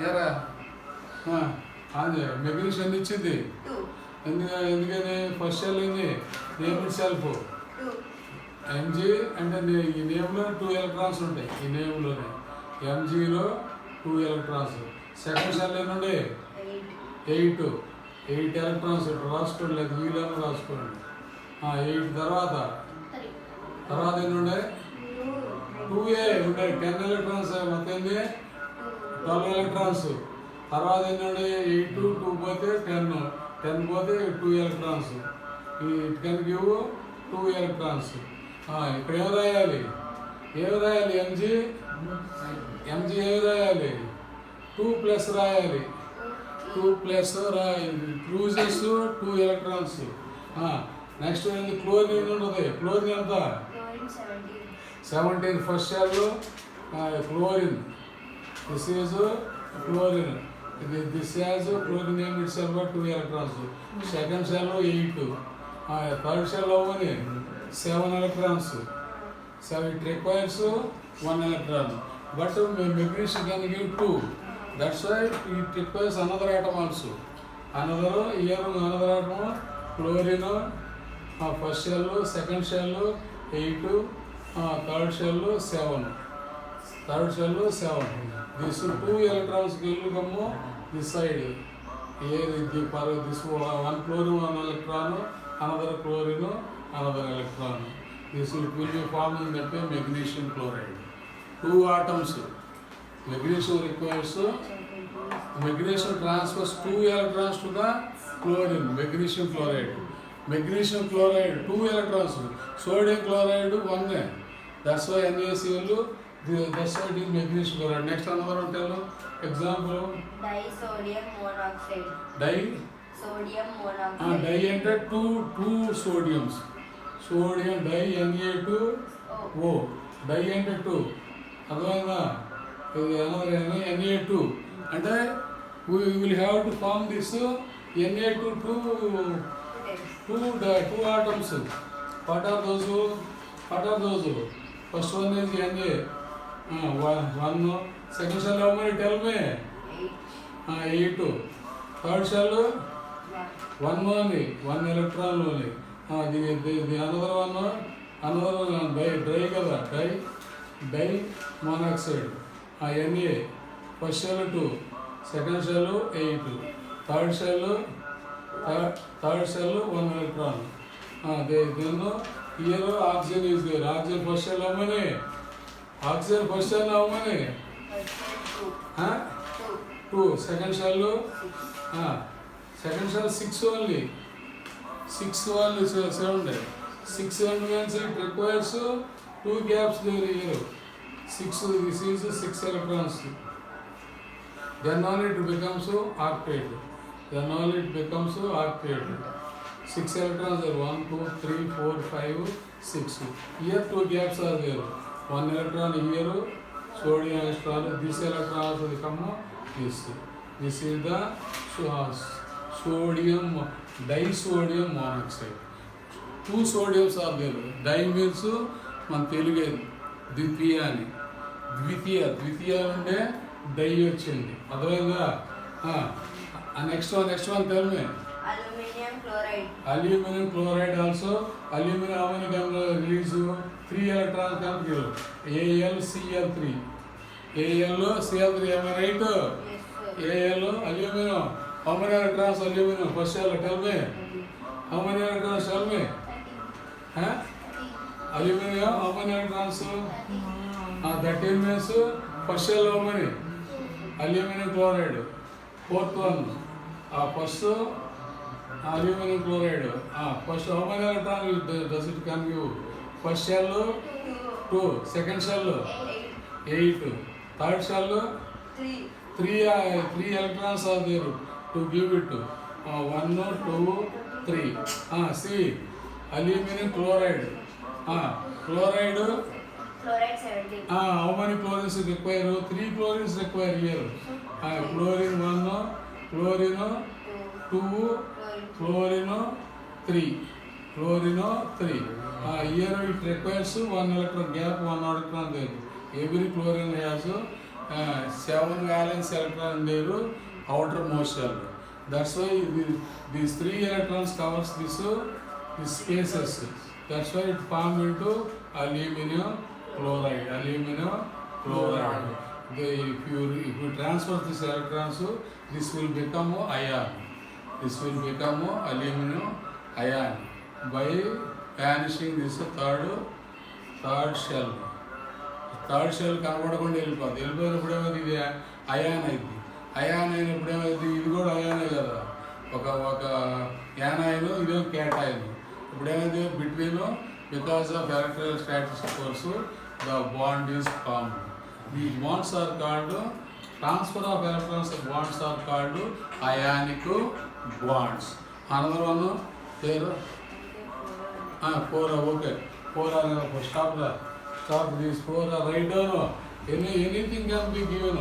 ఎరా అది మెగ్నీషియం ఎన్ని ఇచ్చింది? ఎందుకని ఫస్ట్ షెల్ ఏంది? నేమ్ ఇట్ సెల్ఫ్ ఎంజీ అంటే ఈ నేమ్లో 2 ఎలక్ట్రాన్స్ ఉంటాయి. ఈ నేమ్లోనే ఎంజీలో 2 ఎలక్ట్రాన్స్. సెకండ్ షెల్ ఎన్ని ఉండే? 8 ఎలక్ట్రాన్స్. రాసుకోండి, లేదు వీళ్ళని రాసుకోండి. 8 తర్వాత ఎన్ని ఉండే? 2A ఉండే 10 ఎలక్ట్రాన్స్. మొత్తం ఏంది? 12 ఎలక్ట్రాన్స్. తర్వాత ఎన్ని ఉండే? 8 2 పోతే 10 పోతే 2 electrons. It can give 2 electrons. ఇక్కడ ఏం రాయాలి? ఎంజీ ఏం రాయాలి? 2+ రాయాలి. 2+ రాయాలి. క్రూజెస్ 2 ఎలక్ట్రాన్స్. నెక్స్ట్ ఏంటి? క్లోరిన్ ఉంటుంది. క్లోరిన్ ఎంత? 17. First shell chlorine. This is chlorine. This has chlorine name itself 2 electrons. Second shell 8. Third shell అవ్వని 7 electrons. So it requires 1 electron. But magnesium can give 2. That's why it requires another atom also. Another atom, chlorine, first shell, second shell 8, third shell 7. These 2 electrons will come this side. Here this one chlorine, 1 electron, another chlorine, another electron. This will be forming that way magnesium chloride. 2 atoms. Magnesium transfers 2 electrons to the chlorine, magnesium chloride. 2 electrons. Sodium chloride 1. That's why NaCl. That's why it is magnesium chloride. Next another one, tell example. Disodium monoxide. Sodium monoxide. Di అంటే 2 sodiums. Sodium die Na2O. Die అంటే 2. అర్థమైందా? Na2 అంటే we will have to form this Na2 two atoms. What are those? First one is Na. 1. Second shell how many? Tell me. 8. Third shell 1 only. 1 electron only. The another one dry కదా, die monoxide. Na. First shell 2, second shell 8, third shell 1 electron. Then here oxygen is there. Oxygen first shell how many? Huh? 2. Second shell 6 only. 6 only 7. 6 means it requires 2 gaps there here. 6. This is 6 electrons. Then only it becomes octet. 6 electrons are 1, 2, 3, 4, 5, 6. Here 2 gaps are there. 1 electron here, sodium electron. This electron also become this. This is the disodium monoxide. 2 sodiums are there. Di means మన తెలుగు ద్వితీయ అని. ద్వితీయ అంటే die వచ్చింది. అర్థమైందా? Next one tell me. Aluminum chloride also. Aluminum how many can release? 3 electrons can give. AlCl3. AlCl3, am I right? Al aluminum. How many electrons aluminum? First shell, tell me. How many electrons? Tell me. Aluminum, how many electrons? 13 means first shell how many? Aluminum chloride. Fourth one. First aluminum chloride. First how many electrons does it can give? First shell 2. Second shell 8. Third shell 3 electrons are there to give it. 1, 2, 3. See, aluminum chloride. Chloride 17. How many chlorines require? 3 chlorines require here. Chlorine 1, chlorine 2, chlorine 3. Here it requires 1 electron gap, 1 electron there. Every chlorine has 7 valence electron in their outermost shell. That's why these 3 electrons covers this spaces. That's why it formed into aluminum chloride. If you transfer these electrons, this will become ion. This will become aluminum ion by vanishing this third shell. Third shell కనబడకుండా వెళ్ళిపోయినప్పుడు ఏమైంది, ఇది ion అయింది. Ion అయినప్పుడు ఏమైంది, ఇది కూడా అయానే కదా, ఒక యానాయన్, ఇది క్యాటాయన్. ఇప్పుడు ఏమైంది, between because of electrostatic force the bond is formed. These bonds are called, transfer of electrons bonds are called ionic bonds. Another one, there, 4, okay, 4 are, stop these 4 are right down. Anything can be given.